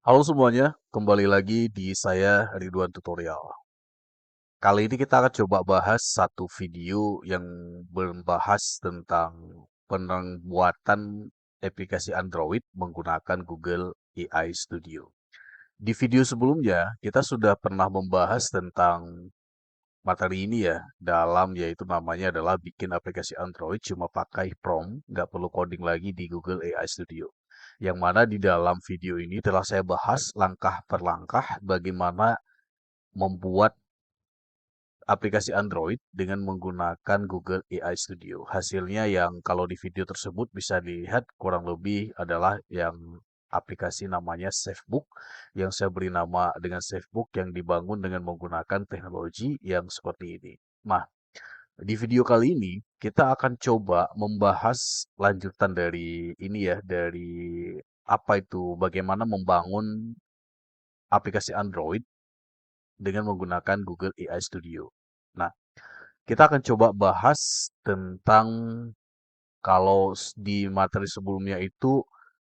Halo semuanya, kembali lagi di saya Ridwan Tutorial. Kali ini kita akan coba bahas satu video yang membahas tentang pembuatan aplikasi Android menggunakan Google AI Studio. Di video sebelumnya, kita sudah pernah membahas tentang materi ini ya, yaitu namanya adalah bikin aplikasi Android cuma pakai prompt, nggak perlu coding lagi di Google AI Studio. Yang mana di dalam video ini telah saya bahas langkah per langkah bagaimana membuat aplikasi Android dengan menggunakan Google AI Studio. Hasilnya yang kalau di video tersebut bisa dilihat kurang lebih adalah yang aplikasi namanya SafeBook yang saya beri nama dengan SafeBook yang dibangun dengan menggunakan teknologi yang seperti ini. Nah, di video kali ini kita akan coba membahas lanjutan dari ini ya, dari apa itu, bagaimana membangun aplikasi Android dengan menggunakan Google AI Studio. Nah, kita akan coba bahas tentang kalau di materi sebelumnya itu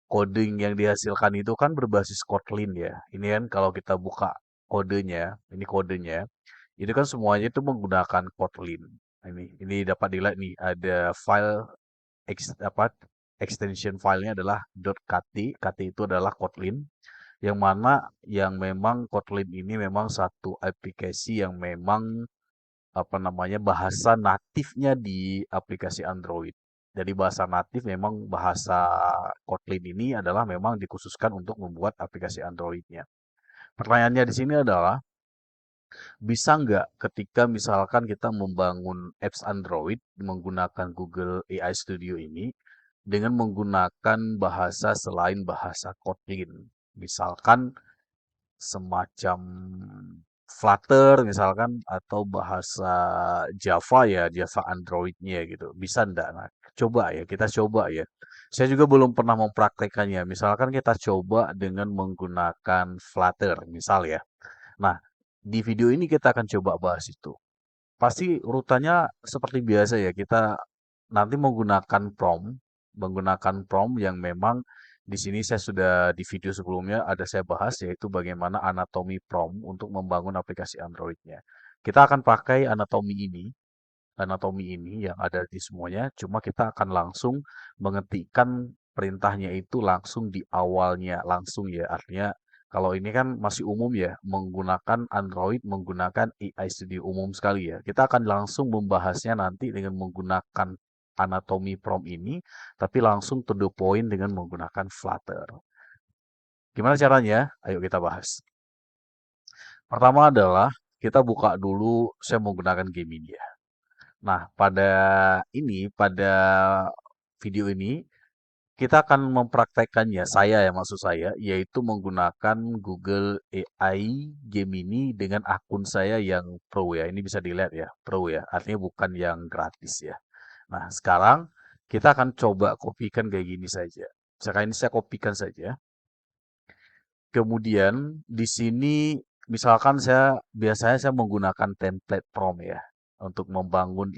coding yang dihasilkan itu kan berbasis Kotlin ya. Ini kan kalau kita buka kodenya, itu kan semuanya itu menggunakan Kotlin. Ini dapat dilihat nih, ada file extension filenya adalah .kt. Kt itu adalah Kotlin, yang mana yang memang Kotlin ini memang satu aplikasi yang memang bahasa natifnya di aplikasi Android. Jadi bahasa natif memang bahasa Kotlin ini adalah memang dikhususkan untuk membuat aplikasi Androidnya. Pertanyaannya di sini adalah, bisa nggak ketika misalkan kita membangun apps Android menggunakan Google AI Studio ini dengan menggunakan bahasa selain bahasa Kotlin? Misalkan semacam Flutter misalkan atau bahasa Java ya, Java Androidnya gitu. Bisa enggak? Nah, coba ya, kita coba ya. Saya juga belum pernah mempraktekannya. Misalkan kita coba dengan menggunakan Flutter, misal ya. Nah, di video ini kita akan coba bahas itu. Pasti urutannya seperti biasa ya, kita nanti menggunakan prompt yang memang di sini saya sudah di video sebelumnya ada saya bahas yaitu bagaimana anatomi prompt untuk membangun aplikasi Androidnya. Kita akan pakai anatomi ini yang ada di semuanya, cuma kita akan langsung mengetikkan perintahnya itu langsung di awalnya, langsung ya. Artinya kalau ini kan masih umum ya, menggunakan Android, menggunakan AI Studio umum sekali ya. Kita akan langsung membahasnya nanti dengan menggunakan anatomi prompt ini, tapi langsung to the point dengan menggunakan Flutter. Gimana caranya? Ayo kita bahas. Pertama adalah kita buka dulu, saya menggunakan game ini ya. Nah, pada video ini, kita akan mempraktekkannya, maksud saya, yaitu menggunakan Google AI Gemini dengan akun saya yang pro ya. Ini bisa dilihat ya, pro ya. Artinya bukan yang gratis ya. Nah, sekarang kita akan coba kopikan kayak gini saja. Misalkan ini saya kopikan saja. Kemudian di sini misalkan biasanya saya menggunakan template prompt ya untuk membangun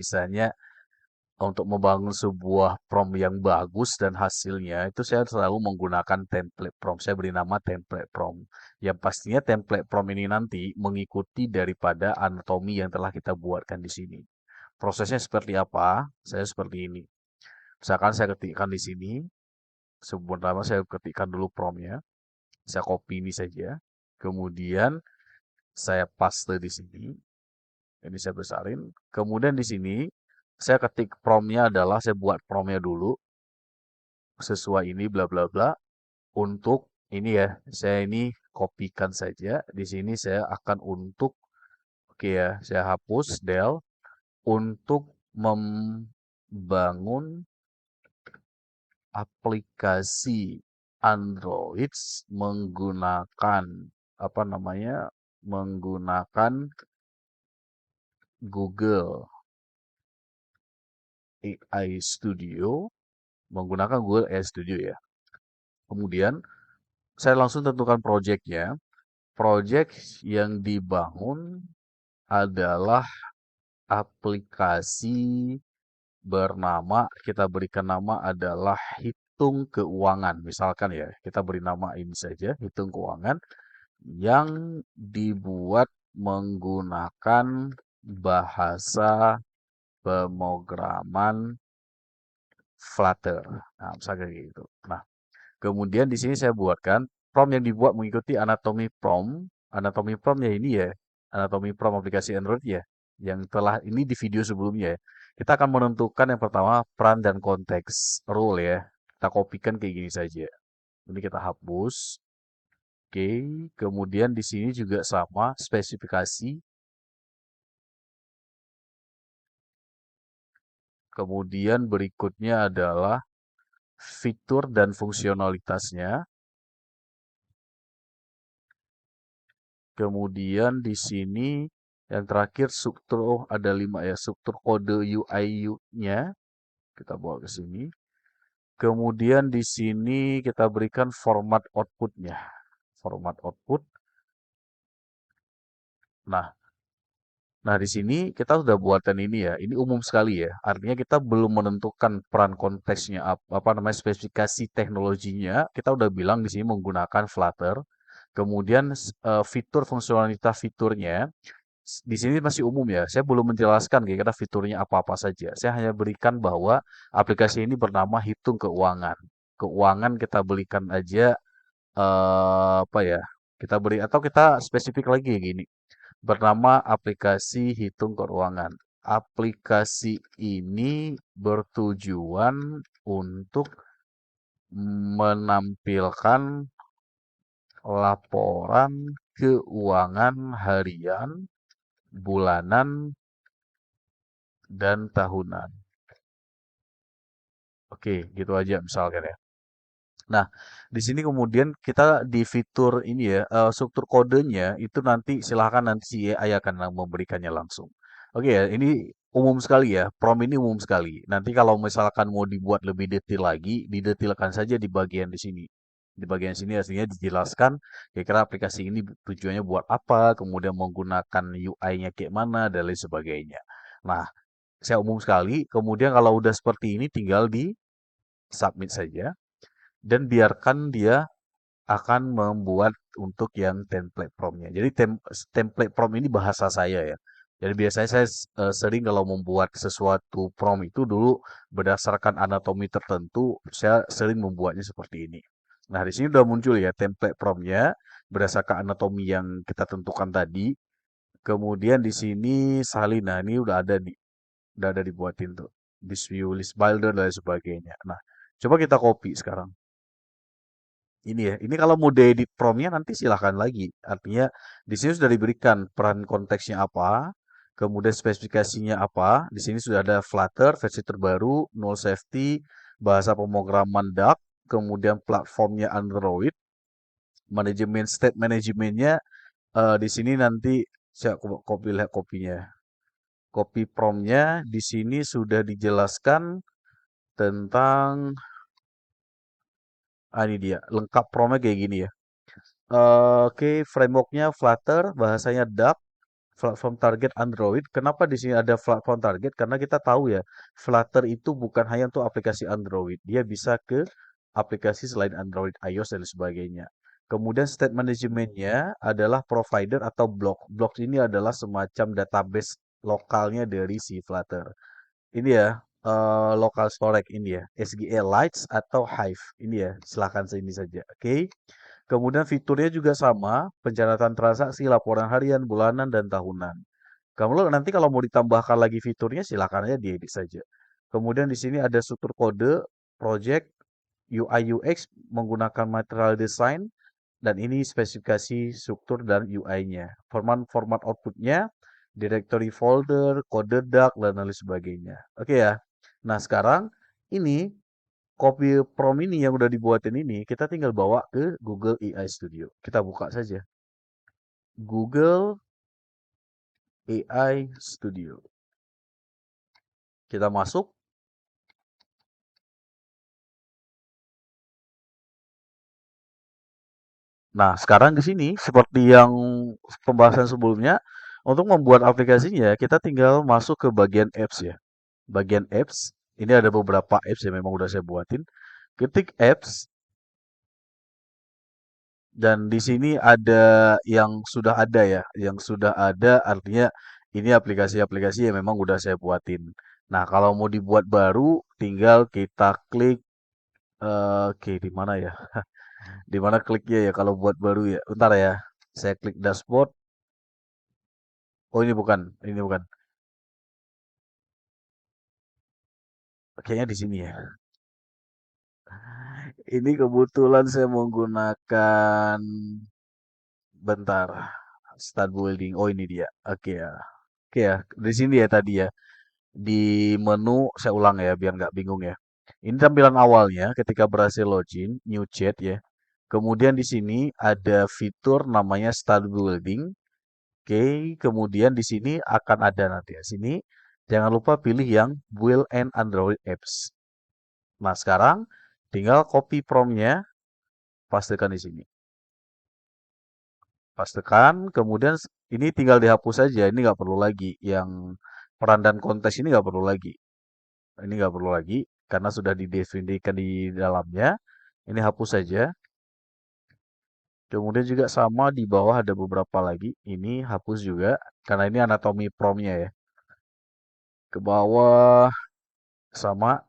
sebuah prompt yang bagus dan hasilnya itu saya selalu menggunakan template prompt. Saya beri nama template prompt. Yang pastinya template prompt ini nanti mengikuti daripada anatomi yang telah kita buatkan di sini. Prosesnya seperti apa? Saya seperti ini. Misalkan saya ketikkan di sini, pertama saya ketikkan dulu promptnya. Saya copy ini saja. Kemudian saya paste di sini. Ini saya besarin. Kemudian di sini saya ketik promptnya adalah saya buat promptnya dulu sesuai ini bla bla bla untuk ini ya. Saya ini kopikan saja. Di sini saya akan oke ya, saya hapus del untuk membangun aplikasi Android menggunakan menggunakan Google AI Studio, menggunakan Google AI Studio ya. Kemudian saya langsung tentukan projectnya. Project yang dibangun adalah aplikasi kita berikan nama adalah hitung keuangan. Misalkan ya, kita beri nama ini saja, hitung keuangan yang dibuat menggunakan bahasa pemrograman Flutter. Nah, misalnya kayak gitu. Nah, kemudian di sini saya buatkan prompt yang dibuat mengikuti anatomi prompt. Anatomi prompt ya ini ya, anatomi prompt aplikasi Android ya, yang telah ini di video sebelumnya ya. Kita akan menentukan yang pertama peran dan konteks role ya. Kita kopikan kayak gini saja. Ini kita hapus. Oke, kemudian di sini juga sama spesifikasi. Kemudian berikutnya adalah fitur dan fungsionalitasnya. Kemudian di sini yang terakhir struktur, oh ada 5 ya, struktur kode UI-nya. Kita bawa ke sini. Kemudian di sini kita berikan format outputnya. Format output. Nah, nah, di sini kita sudah buatkan ini ya. Ini umum sekali ya. Artinya kita belum menentukan peran konteksnya apa namanya spesifikasi teknologinya. Kita udah bilang di sini menggunakan Flutter. Kemudian fitur fungsionalitas fiturnya di sini masih umum ya. Saya belum menjelaskan kira-kira fiturnya apa-apa saja. Saya hanya berikan bahwa aplikasi ini bernama hitung keuangan. Keuangan kita belikan aja apa ya? Kita beri atau kita spesifik lagi gini bernama aplikasi hitung keuangan. Aplikasi ini bertujuan untuk menampilkan laporan keuangan harian, bulanan, dan tahunan. Oke, gitu aja misalkan ya. Nah, di sini kemudian kita di fitur ini ya, struktur kodenya itu nanti silahkan nanti si AI akan memberikannya langsung. Oke ya, ini umum sekali ya, prompt ini umum sekali. Nanti kalau misalkan mau dibuat lebih detail lagi, didetailkan saja di bagian di sini. Di bagian sini aslinya dijelaskan kira-kira aplikasi ini tujuannya buat apa, kemudian menggunakan UI-nya kayak mana, dan lain sebagainya. Nah, saya umum sekali, kemudian kalau udah seperti ini tinggal di submit saja dan biarkan dia akan membuat untuk yang template prompt-nya. Jadi template prompt ini bahasa saya ya. Jadi biasanya saya sering kalau membuat sesuatu prompt itu dulu berdasarkan anatomi tertentu, saya sering membuatnya seperti ini. Nah, di sini udah muncul ya template prompt-nya berdasarkan anatomi yang kita tentukan tadi. Kemudian di sini salin, nah ini udah ada dibuatin tuh. This view list builder dan lain sebagainya. Nah, coba kita copy sekarang. Ini ya, ini kalau mau diedit prompt-nya nanti silahkan lagi. Artinya di sini sudah diberikan peran konteksnya apa, kemudian spesifikasinya apa. Di sini sudah ada Flutter versi terbaru, null safety, bahasa pemrograman Dart, kemudian platformnya Android, manajemen state manajemennya di sini nanti saya copy lihat kopinya. Copy prompt-nya di sini sudah dijelaskan tentang ini dia, lengkap prompt-nya kayak gini ya. Oke, frameworknya Flutter, bahasanya Dart, platform target Android. Kenapa di sini ada platform target? Karena kita tahu ya, Flutter itu bukan hanya untuk aplikasi Android, dia bisa ke aplikasi selain Android, iOS dan sebagainya. Kemudian state manajemennya adalah provider atau block. Block ini adalah semacam database lokalnya dari si Flutter. Ini ya, local storage ini ya, SQLite atau Hive. Ini ya, silahkan sini saja. Oke. Kemudian fiturnya juga sama, pencatatan transaksi, laporan harian, bulanan, dan tahunan. Kamu nanti kalau mau ditambahkan lagi fiturnya silakan aja diedit saja. Kemudian di sini ada struktur kode, project, UI UX menggunakan material design, dan ini spesifikasi struktur dan UI-nya. Format outputnya, directory folder, kode dark, dan lain sebagainya. Oke ya. Nah sekarang ini copy prompt ini yang udah dibuatin ini kita tinggal bawa ke Google AI Studio. Kita buka saja. Google AI Studio. Kita masuk. Nah, sekarang ke sini seperti yang pembahasan sebelumnya, untuk membuat aplikasinya kita tinggal masuk ke bagian apps ya. Bagian apps, ini ada beberapa apps yang memang udah saya buatin. ketik apps, dan di sini ada yang sudah ada ya, yang sudah ada artinya ini aplikasi-aplikasi yang memang udah saya buatin. Nah, kalau mau dibuat baru, tinggal kita klik, oke, di mana ya? Di mana kliknya ya kalau buat baru ya? Bentar ya, saya klik dashboard. Oh, ini bukan. Kayaknya di sini ya. Ini kebetulan saya menggunakan, bentar, start building. Oh, ini dia. Oke ya. Oke ya, di sini ya tadi ya. Di menu, saya ulang ya biar nggak bingung ya. Ini tampilan awalnya ketika berhasil login, new chat ya. Kemudian di sini ada fitur namanya start building. Oke, kemudian di sini akan ada nanti ya. Sini jangan lupa pilih yang build and Android apps. Nah, sekarang tinggal copy promptnya, pastekan di sini. Pastekan, kemudian ini tinggal dihapus saja. Ini nggak perlu lagi. Yang peran dan konteks ini nggak perlu lagi. Ini nggak perlu lagi karena sudah didefinisikan di dalamnya. Ini hapus saja. Kemudian juga sama di bawah ada beberapa lagi. Ini hapus juga karena ini anatomi promnya ya. Ke bawah sama,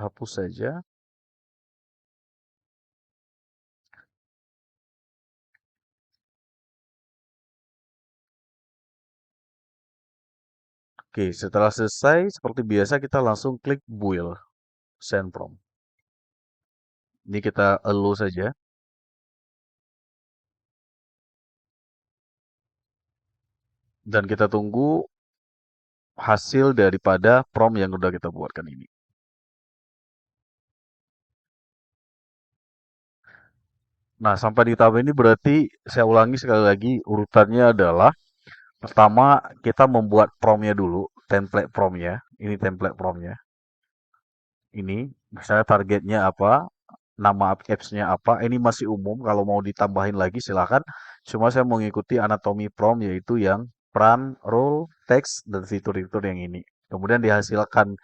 hapus saja. Oke, setelah selesai seperti biasa kita langsung klik build send prompt. Ini kita allow saja dan kita tunggu hasil daripada prompt yang udah kita buatkan ini. Nah, sampai di tahap ini berarti saya ulangi sekali lagi urutannya adalah pertama kita membuat promptnya dulu, template promptnya. Ini template promptnya. Ini misalnya targetnya apa, nama apps-nya apa. Ini masih umum. Kalau mau ditambahin lagi silakan. Cuma saya mengikuti anatomi prompt yaitu yang peran, role, teks, dan fitur-fitur yang ini. Kemudian dihasilkan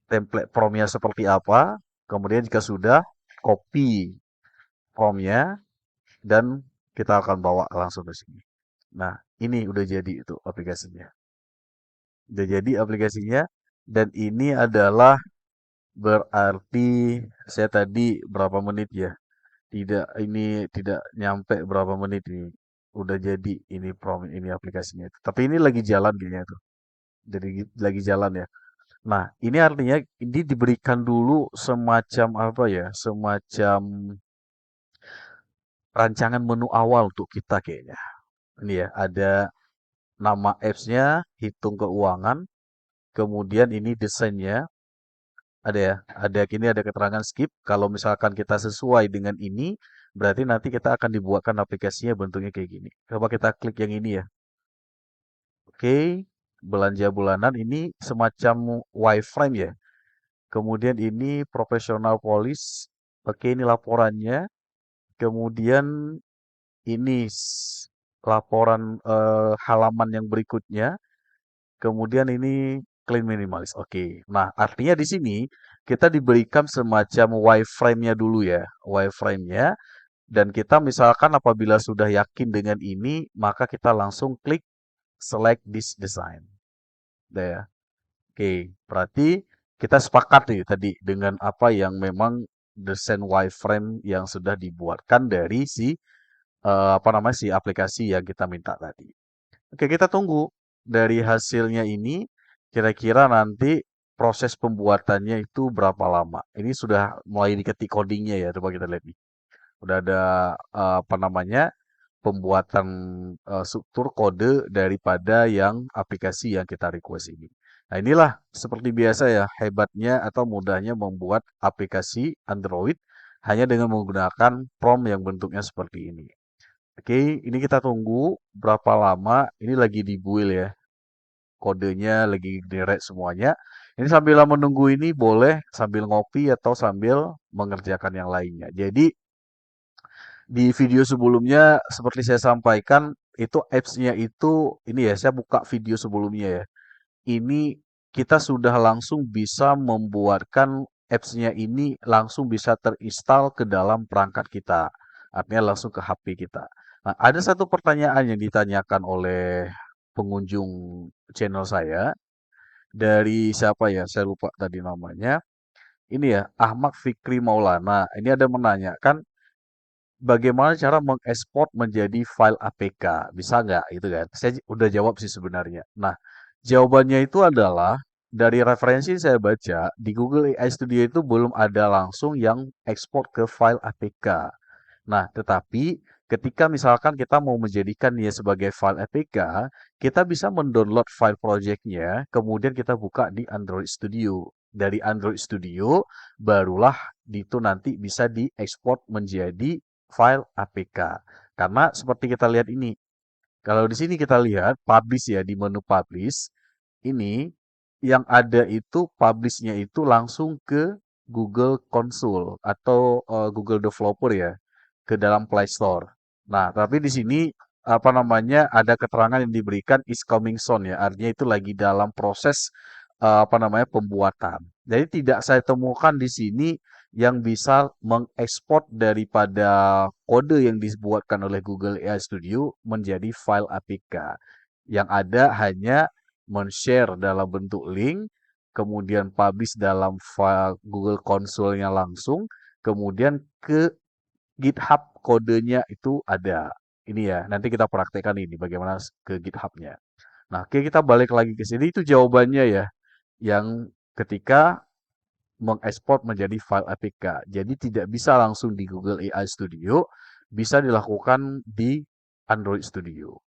template promptnya seperti apa. Kemudian jika sudah, copy promptnya dan kita akan bawa langsung ke sini. Nah, ini udah jadi itu aplikasinya. Udah jadi aplikasinya dan ini adalah berarti saya tadi berapa menit ya? Tidak nyampe berapa menit ini. Udah jadi ini ini aplikasinya. Tapi ini lagi jalan kayaknya tuh. Jadi lagi jalan ya. Nah, ini artinya ini diberikan dulu semacam apa ya? Semacam rancangan menu awal untuk kita kayaknya. Ini ya, ada nama apps-nya, hitung keuangan, kemudian ini desainnya, ada ya, ada keterangan skip. Kalau misalkan kita sesuai dengan ini, berarti nanti kita akan dibuatkan aplikasinya bentuknya kayak gini. Coba kita klik yang ini ya. Oke, belanja bulanan ini semacam wireframe ya. Kemudian ini profesional police. Oke, ini laporannya. Kemudian ini laporan halaman yang berikutnya. Kemudian ini clean minimalis. Oke. Nah, artinya di sini kita diberikan semacam wireframe-nya dulu ya. Wireframe-nya. Dan kita misalkan apabila sudah yakin dengan ini, maka kita langsung klik select this design. Udah ya. Oke. Berarti kita sepakat nih tadi dengan apa yang memang desain wireframe yang sudah dibuatkan dari si apa namanya si aplikasi yang kita minta tadi. Oke, kita tunggu dari hasilnya ini kira-kira nanti proses pembuatannya itu berapa lama. Ini sudah mulai diketik codingnya ya, coba kita lihat nih. Udah ada apa namanya pembuatan struktur kode daripada yang aplikasi yang kita request ini. Nah, inilah seperti biasa ya, hebatnya atau mudahnya membuat aplikasi Android hanya dengan menggunakan prompt yang bentuknya seperti ini. Oke, ini kita tunggu berapa lama. Ini lagi dibuild ya. Kodenya lagi direct semuanya. Ini sambil menunggu ini boleh sambil ngopi atau sambil mengerjakan yang lainnya. Jadi di video sebelumnya seperti saya sampaikan itu apps-nya itu ini ya, saya buka video sebelumnya ya. Ini kita sudah langsung bisa membuatkan apps-nya ini langsung bisa terinstall ke dalam perangkat kita. Artinya langsung ke HP kita. Nah, ada satu pertanyaan yang ditanyakan oleh pengunjung channel saya dari siapa ya? Saya lupa tadi namanya. Ini ya, Ahmad Fikri Maulana. Ini ada menanyakan bagaimana cara mengekspor menjadi file APK? Bisa nggak? Gitu kan. Saya udah jawab sih sebenarnya. Nah, jawabannya itu adalah dari referensi yang saya baca di Google AI Studio itu belum ada langsung yang ekspor ke file APK. Nah, tetapi ketika misalkan kita mau menjadikannya sebagai file APK, kita bisa mendownload file projectnya, kemudian kita buka di Android Studio. Dari Android Studio, barulah itu nanti bisa diekspor menjadi file APK. Karena seperti kita lihat ini, kalau di sini kita lihat publish ya, di menu publish, ini yang ada itu publish-nya itu langsung ke Google Console atau Google Developer ya, ke dalam Play Store. Nah, tapi di sini apa namanya ada keterangan yang diberikan is coming soon ya, artinya itu lagi dalam proses apa namanya pembuatan. Jadi tidak saya temukan di sini yang bisa mengekspor daripada kode yang dibuatkan oleh Google AI Studio menjadi file APK. Yang ada hanya men-share dalam bentuk link, kemudian publish dalam file Google Console-nya langsung, kemudian ke GitHub kodenya itu ada. Ini ya, nanti kita praktekkan ini bagaimana ke GitHub-nya. Nah, oke kita balik lagi ke sini itu jawabannya ya, yang ketika mengekspor menjadi file APK. Jadi tidak bisa langsung di Google AI Studio, bisa dilakukan di Android Studio.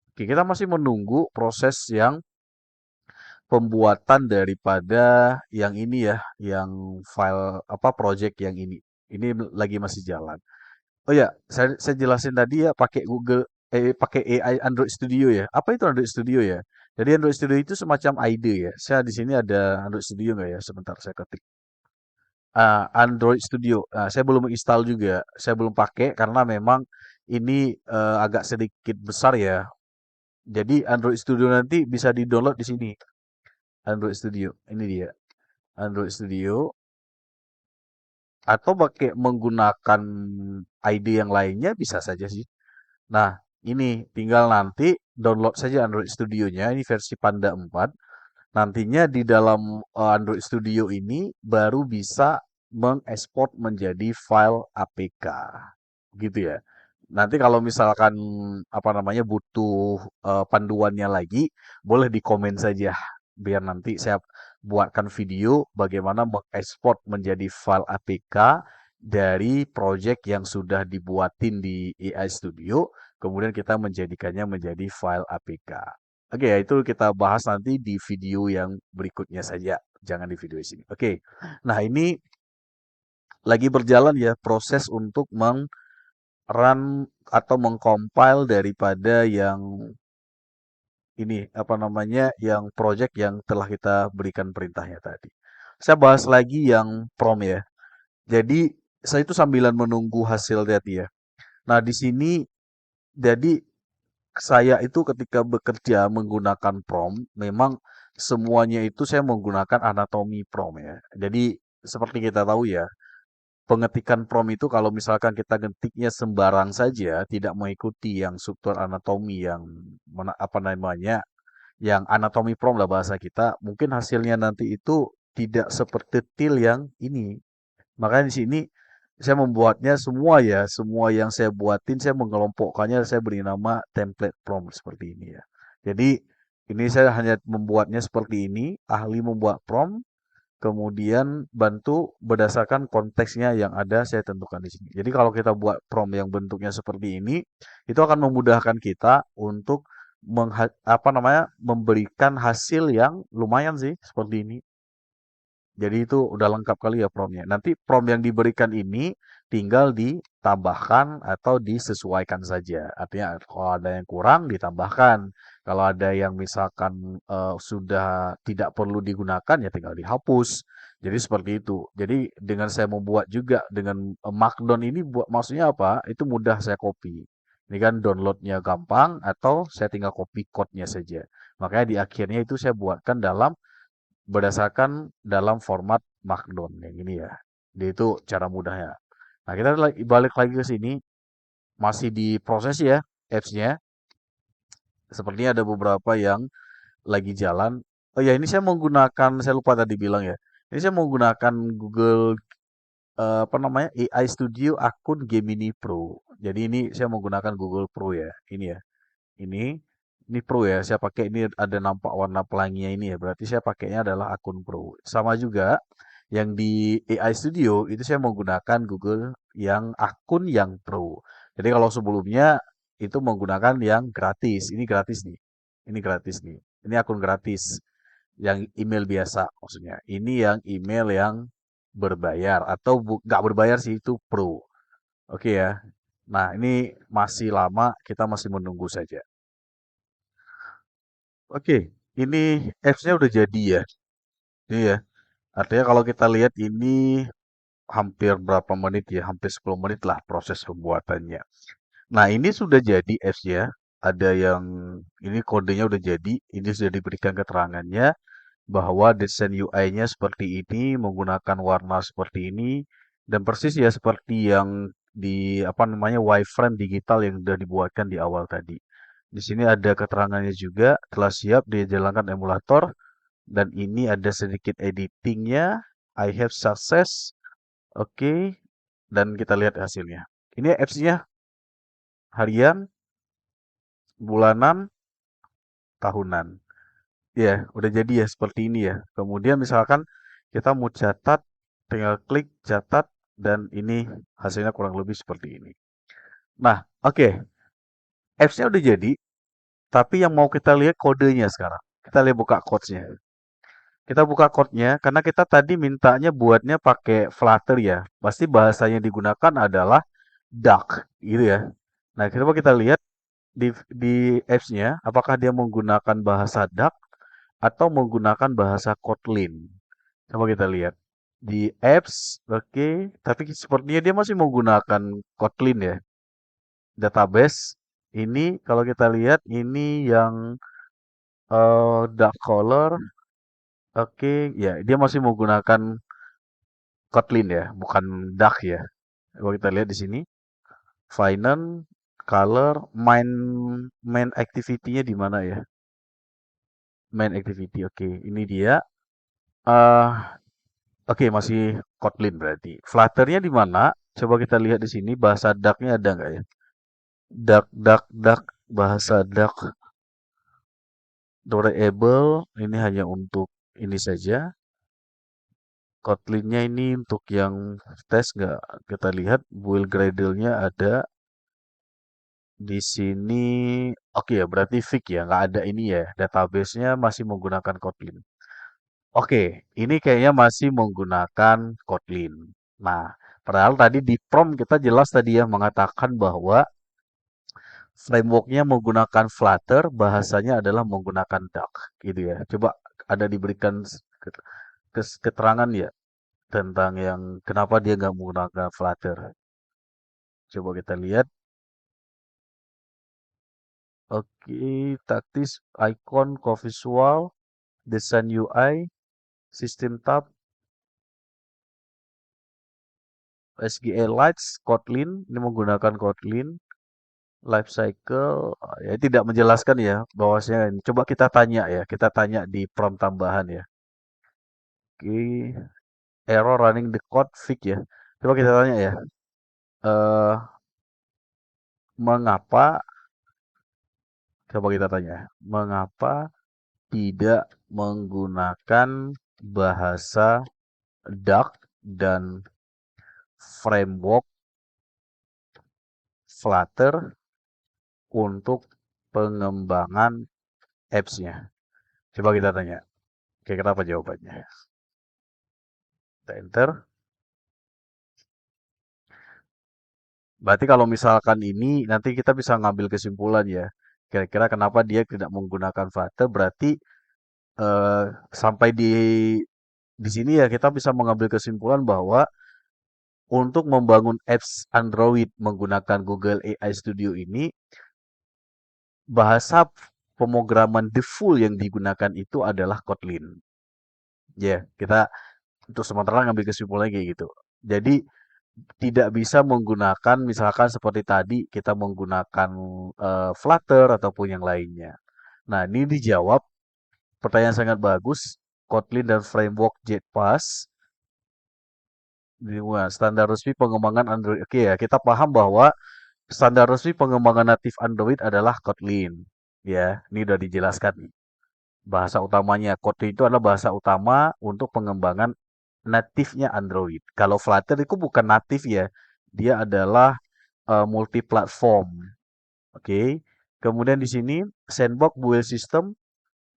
Oke, kita masih menunggu proses yang pembuatan daripada yang ini ya, yang file apa project yang ini. Ini lagi masih jalan. Oh ya, saya jelasin tadi ya pakai pakai AI Android Studio ya. Apa itu Android Studio ya? Jadi Android Studio itu semacam IDE ya. Saya di sini ada Android Studio nggak ya? Sebentar saya ketik. Android Studio. Saya belum install juga. Saya belum pakai karena memang ini agak sedikit besar ya. Jadi Android Studio nanti bisa di-download di sini. Android Studio. Ini dia. Android Studio atau pakai menggunakan ID yang lainnya bisa saja sih. Nah, ini tinggal nanti download saja Android Studio-nya, ini versi Panda 4. Nantinya di dalam Android Studio ini baru bisa mengekspor menjadi file APK. Gitu ya. Nanti kalau misalkan apa namanya butuh panduannya lagi, boleh di komen saja biar nanti saya buatkan video bagaimana mengekspor menjadi file APK dari project yang sudah dibuatin di AI Studio, kemudian kita menjadikannya menjadi file APK. Oke, ya itu kita bahas nanti di video yang berikutnya saja, jangan di video sini. Oke, nah ini lagi berjalan ya proses untuk run atau mengcompile daripada yang ini apa namanya yang project yang telah kita berikan perintahnya tadi. Saya bahas lagi yang prom ya. Jadi saya itu sambilan menunggu hasil tadi ya. Nah, di sini jadi saya itu ketika bekerja menggunakan prom memang semuanya itu saya menggunakan anatomi prom ya. Jadi seperti kita tahu ya, pengetikan prom itu kalau misalkan kita ngetiknya sembarang saja, tidak mengikuti yang struktur anatomi yang apa namanya, yang anatomi prom lah bahasa kita, mungkin hasilnya nanti itu tidak seperti yang ini. Makanya di sini saya membuatnya semua ya, semua yang saya buatin saya mengelompokkannya saya beri nama template prom seperti ini ya. Jadi ini saya hanya membuatnya seperti ini, ahli membuat prom, kemudian bantu berdasarkan konteksnya yang ada saya tentukan di sini. Jadi kalau kita buat prompt yang bentuknya seperti ini, itu akan memudahkan kita untuk apa namanya memberikan hasil yang lumayan sih seperti ini. Jadi itu udah lengkap kali ya promptnya. Nanti prompt yang diberikan ini tinggal ditambahkan atau disesuaikan saja. Artinya kalau ada yang kurang ditambahkan. Kalau ada yang misalkan sudah tidak perlu digunakan ya tinggal dihapus. Jadi seperti itu. Jadi dengan saya membuat juga dengan Markdown ini buat maksudnya apa? Itu mudah saya copy. Ini kan downloadnya gampang atau saya tinggal copy code-nya saja. Makanya di akhirnya itu saya buatkan dalam berdasarkan dalam format Markdown yang ini ya. Dia itu cara mudahnya. Nah, kita balik lagi ke sini, masih diproses ya apps-nya. Sepertinya ada beberapa yang lagi jalan. Oh ya, ini saya menggunakan, saya lupa tadi bilang ya. Ini saya menggunakan Google apa namanya AI Studio akun Gemini Pro. Jadi ini saya menggunakan Google Pro ya. Ini ya. Ini ini Pro ya. Saya pakai ini ada nampak warna pelanginya ini ya. Berarti saya pakainya adalah akun Pro. Sama juga yang di AI Studio itu saya menggunakan Google yang akun yang Pro. Jadi kalau sebelumnya itu menggunakan yang gratis. Ini gratis nih. Ini gratis nih. Ini akun gratis yang email biasa maksudnya. Ini yang email yang berbayar atau nggak berbayar sih itu Pro. Oke ya. Nah, ini masih lama, kita masih menunggu saja. Oke, ini apps-nya udah jadi ya. Ini ya. Artinya kalau kita lihat ini hampir berapa menit ya? Hampir 10 menit lah proses pembuatannya. Nah, ini sudah jadi apps-nya. Ada yang ini kodenya udah jadi, ini sudah diberikan keterangannya bahwa desain UI-nya seperti ini, menggunakan warna seperti ini, dan persis ya seperti yang di apa namanya wireframe digital yang sudah dibuatkan di awal tadi. Di sini ada keterangannya juga, telah siap dijalankan emulator, dan ini ada sedikit editingnya. I have success. Oke, dan kita lihat hasilnya. Ini apps-nya harian, bulanan, tahunan. Ya, udah jadi ya seperti ini ya. Kemudian misalkan kita mau catat, tinggal klik catat dan ini hasilnya kurang lebih seperti ini. Nah, oke, apps-nya udah jadi, tapi yang mau kita lihat kodenya sekarang. Kita lihat buka codes-nya. Kita buka code-nya karena kita tadi mintanya buatnya pakai Flutter ya. Pasti bahasa yang digunakan adalah Dart gitu ya. Nah, coba kita lihat di apps-nya apakah dia menggunakan bahasa Dart atau menggunakan bahasa Kotlin. Coba kita lihat. Di apps, oke, tapi sepertinya dia masih menggunakan Kotlin ya. Database, ini kalau kita lihat, ini yang dark color, oke, ya dia masih menggunakan Kotlin ya, bukan Dark ya. Coba kita lihat di sini. Finance, color, main activity-nya di mana ya? Main activity, oke, ini dia. eh Oke, masih Kotlin berarti. Flutter-nya di mana? Coba kita lihat di sini bahasa Dark-nya ada nggak ya? Dark, dark, dark, bahasa Dark, Durable, ini hanya untuk ini saja. Kotlin-nya ini untuk yang tes nggak? Kita lihat build Gradle-nya ada di sini. Oke ya, berarti fix ya, nggak ada ini ya. Database-nya masih menggunakan Kotlin. Oke, ini kayaknya masih menggunakan Kotlin. Nah, padahal tadi di prompt kita jelas tadi ya mengatakan bahwa frameworknya menggunakan Flutter, bahasanya adalah menggunakan Dart, gitu ya. Coba ada diberikan keterangan ya tentang yang kenapa dia nggak menggunakan Flutter. Coba kita lihat. Oke, taktis, icon, visual, desain UI, sistem tab, SGLites, Kotlin, ini menggunakan Kotlin, life cycle, ya tidak menjelaskan ya bahwasanya ini. Coba kita tanya ya, kita tanya di prompt tambahan ya. Oke, error running the code fix ya. Coba kita tanya ya, eh mengapa? Coba kita tanya, mengapa tidak menggunakan bahasa Dart dan framework Flutter untuk pengembangan apps-nya? Coba kita tanya. Kira-kira apa jawabannya? Kita enter. Berarti kalau misalkan ini nanti kita bisa ngambil kesimpulan ya. Kira-kira kenapa dia tidak menggunakan Flutter? Berarti eh, sampai di sini ya kita bisa mengambil kesimpulan bahwa untuk membangun apps Android menggunakan Google AI Studio ini bahasa pemrograman default yang digunakan itu adalah Kotlin. Ya, kita untuk sementara ngambil kesimpulannya kayak gitu. Jadi tidak bisa menggunakan misalkan seperti tadi kita menggunakan Flutter ataupun yang lainnya. Nah, ini dijawab pertanyaan sangat bagus. Kotlin dan framework Jetpass di standar resmi pengembangan Android. Oke ya, kita paham bahwa standar resmi pengembangan natif Android adalah Kotlin. Ya, ini udah dijelaskan nih. Bahasa utamanya Kotlin itu adalah bahasa utama untuk pengembangan natifnya Android. Kalau Flutter itu bukan natif ya, dia adalah multi platform. Oke. Kemudian di sini Sandbox Build System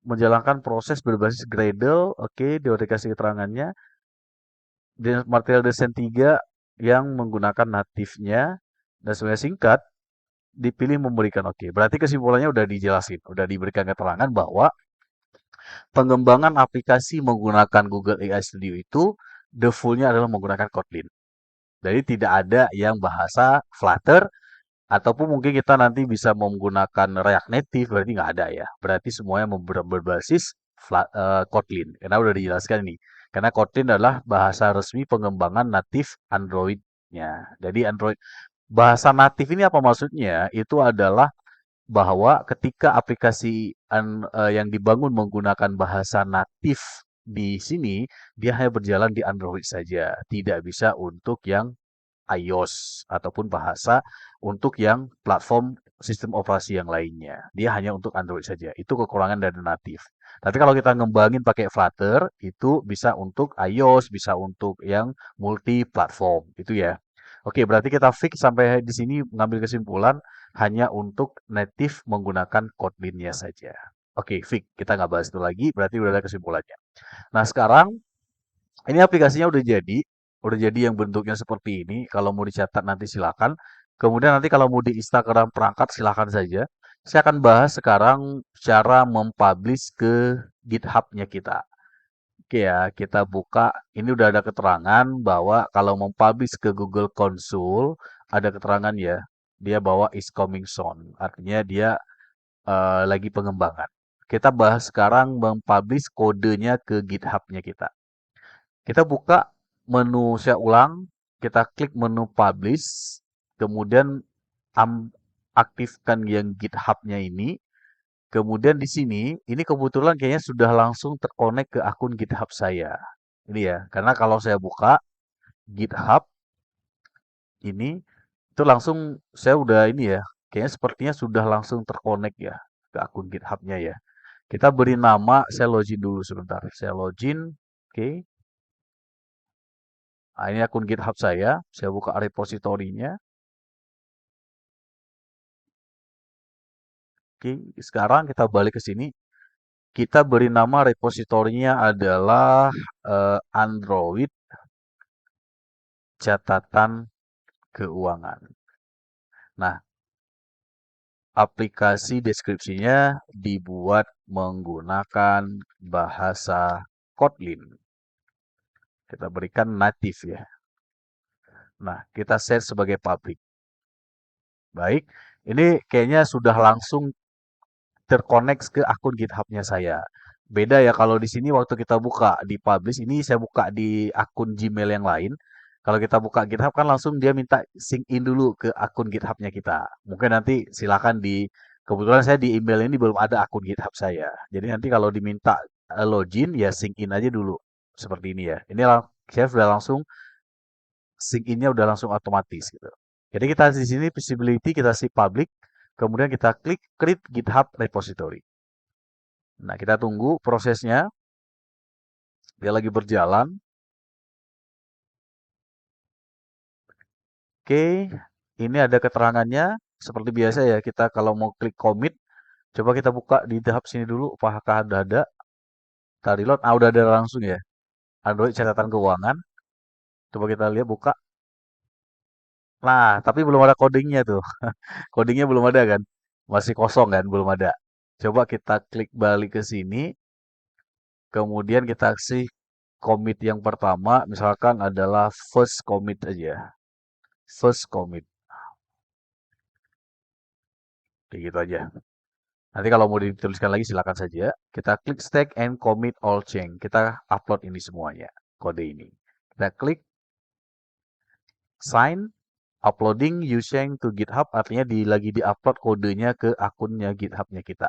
menjalankan proses berbasis Gradle. Oke, dia udah dikasih keterangannya. Dan Material Design 3 yang menggunakan natifnya dan sebenarnya singkat dipilih memberikan oke. Berarti kesimpulannya udah dijelasin, udah diberikan keterangan bahwa pengembangan aplikasi menggunakan Google AI Studio itu defaultnya adalah menggunakan Kotlin. Jadi tidak ada yang bahasa Flutter ataupun mungkin kita nanti bisa menggunakan React Native, berarti nggak ada ya. Berarti semuanya berbasis Kotlin. Karena udah dijelaskan ini. Karena Kotlin adalah bahasa resmi pengembangan natif Android-nya. Jadi Android bahasa natif ini apa maksudnya? Itu adalah bahwa ketika aplikasi yang dibangun menggunakan bahasa natif di sini, dia hanya berjalan di Android saja, tidak bisa untuk yang iOS ataupun bahasa untuk yang platform sistem operasi yang lainnya. Dia hanya untuk Android saja. Itu kekurangan dari natif. Tapi kalau kita ngembangin pakai Flutter, itu bisa untuk iOS, bisa untuk yang multi platform, itu ya. Oke, berarti kita fix sampai di sini mengambil kesimpulan hanya untuk native menggunakan Kotlin-nya saja. Oke, fix. Kita nggak bahas itu lagi, berarti udah ada kesimpulannya. Nah, sekarang ini aplikasinya udah jadi yang bentuknya seperti ini. Kalau mau dicatat nanti silakan. Kemudian nanti kalau mau di Instagram perangkat silakan saja. Saya akan bahas sekarang cara mempublish ke GitHub-nya kita. Oke ya, kita buka. Ini udah ada keterangan bahwa kalau mempublish ke Google Console, ada keterangan ya. Dia bawa is coming soon. Artinya dia lagi pengembangan. Kita bahas sekarang mempublish kodenya ke GitHub-nya kita. Kita buka menu saya ulang, kita klik menu publish, kemudian aktifkan yang GitHub-nya ini. Kemudian di sini, ini kebetulan kayaknya sudah langsung terkonek ke akun GitHub saya. Ini ya, karena kalau saya buka GitHub ini, itu langsung saya udah ini ya, kayaknya sepertinya sudah langsung terkonek ya ke akun GitHub-nya ya. Kita beri nama, saya login dulu sebentar. Saya login, oke. Nah, ini akun GitHub saya buka repositorinya. Oke, sekarang kita balik ke sini. Kita beri nama repositorinya adalah Android catatan keuangan. Nah, aplikasi deskripsinya dibuat menggunakan bahasa Kotlin. Kita berikan native ya. Nah, kita set sebagai public. Baik, ini kayaknya sudah langsung terkoneksi ke akun GitHub-nya saya. Beda ya kalau di sini waktu kita buka di publish, ini saya buka di akun Gmail yang lain. Kalau kita buka GitHub kan langsung dia minta sync in dulu ke akun GitHub-nya kita. Mungkin nanti silakan kebetulan saya di email ini belum ada akun GitHub saya. Jadi nanti kalau diminta login ya sync in aja dulu. Seperti ini ya. Ini saya sudah langsung sync in-nya udah langsung otomatis gitu. Jadi kita di sini visibility kita si public, kemudian kita klik create GitHub repository. Nah, kita tunggu prosesnya. Dia lagi berjalan. Oke, ini ada keterangannya. Seperti biasa ya, kita kalau mau klik commit, coba kita buka di tab sini dulu. Apakah udah ada? Kita reload. Ah, udah ada langsung ya. Android catatan keuangan. Coba kita lihat buka. Nah, tapi belum ada codingnya tuh. Codingnya belum ada kan? Masih kosong kan? Belum ada. Coba kita klik balik ke sini. Kemudian kita kasih commit yang pertama. Misalkan adalah first commit aja. First commit. Kayak gitu aja. Nanti kalau mau dituliskan lagi silakan saja. Kita klik stack and commit all change. Kita upload ini semuanya, kode ini. Kita klik sign, uploading using to GitHub, artinya lagi di-upload kodenya ke akunnya GitHub-nya kita.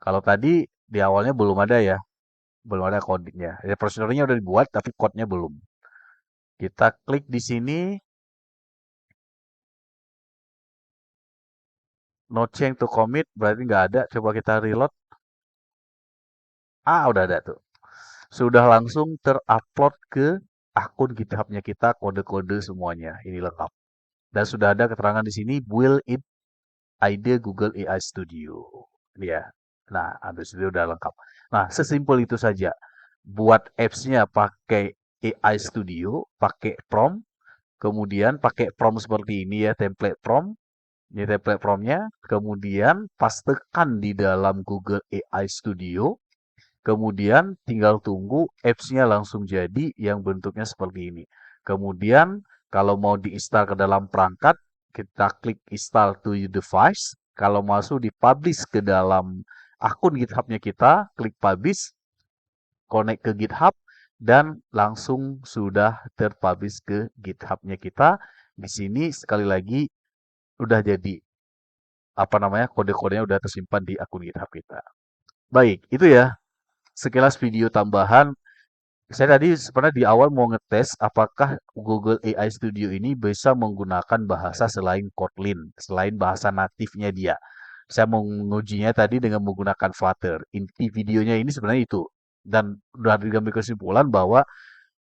Kalau tadi di awalnya belum ada ya, belum ada kodenya. Ya, prosedurnya udah dibuat, tapi code-nya belum. Kita klik di sini, no change to commit, berarti nggak ada. Coba kita reload. Ah, udah ada tuh. Sudah langsung terupload ke akun GitHub-nya kita, kode-kode semuanya. Ini lengkap. Dan sudah ada keterangan di sini, build it ID Google AI Studio. Ini ya. Nah, habis itu udah lengkap. Nah, sesimpel itu saja. Buat apps-nya pakai AI Studio, pakai prompt, kemudian pakai prompt seperti ini ya, template prompt. Ini template prompt-nya, kemudian pastekan di dalam Google AI Studio, kemudian tinggal tunggu apps-nya langsung jadi yang bentuknya seperti ini. Kemudian kalau mau diinstal ke dalam perangkat, kita klik install to your device. Kalau masuk dipublish ke dalam akun GitHub-nya kita, klik publish, connect ke GitHub, dan langsung sudah terpublish ke GitHub-nya kita. Di sini sekali lagi udah jadi apa namanya kode-kodenya udah tersimpan di akun GitHub kita. Baik, itu ya sekilas video tambahan. Saya tadi sebenarnya di awal mau ngetes apakah Google AI Studio ini bisa menggunakan bahasa selain Kotlin, selain bahasa natifnya dia. Saya mau mengujinya tadi dengan menggunakan Flutter. Inti videonya ini sebenarnya itu. Dan sudah diambil kesimpulan bahwa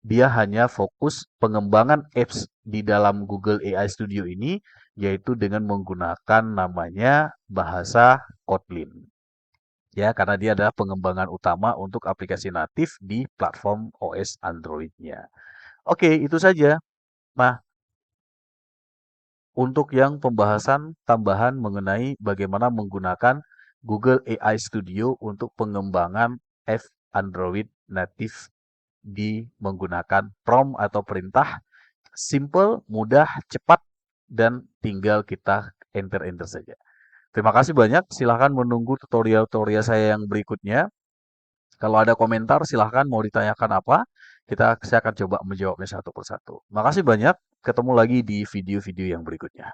dia hanya fokus pengembangan apps di dalam Google AI Studio ini, yaitu dengan menggunakan namanya bahasa Kotlin. Ya, karena dia adalah pengembangan utama untuk aplikasi natif di platform OS Android-nya. Oke, itu saja. Nah, untuk yang pembahasan tambahan mengenai bagaimana menggunakan Google AI Studio untuk pengembangan app Android natif di menggunakan prompt atau perintah, simple, mudah, cepat, dan tinggal kita enter-enter saja. Terima kasih banyak. Silahkan menunggu tutorial-tutorial saya yang berikutnya. Kalau ada komentar, silahkan mau ditanyakan apa. Saya akan coba menjawabnya satu persatu. Makasih banyak. Ketemu lagi di video-video yang berikutnya.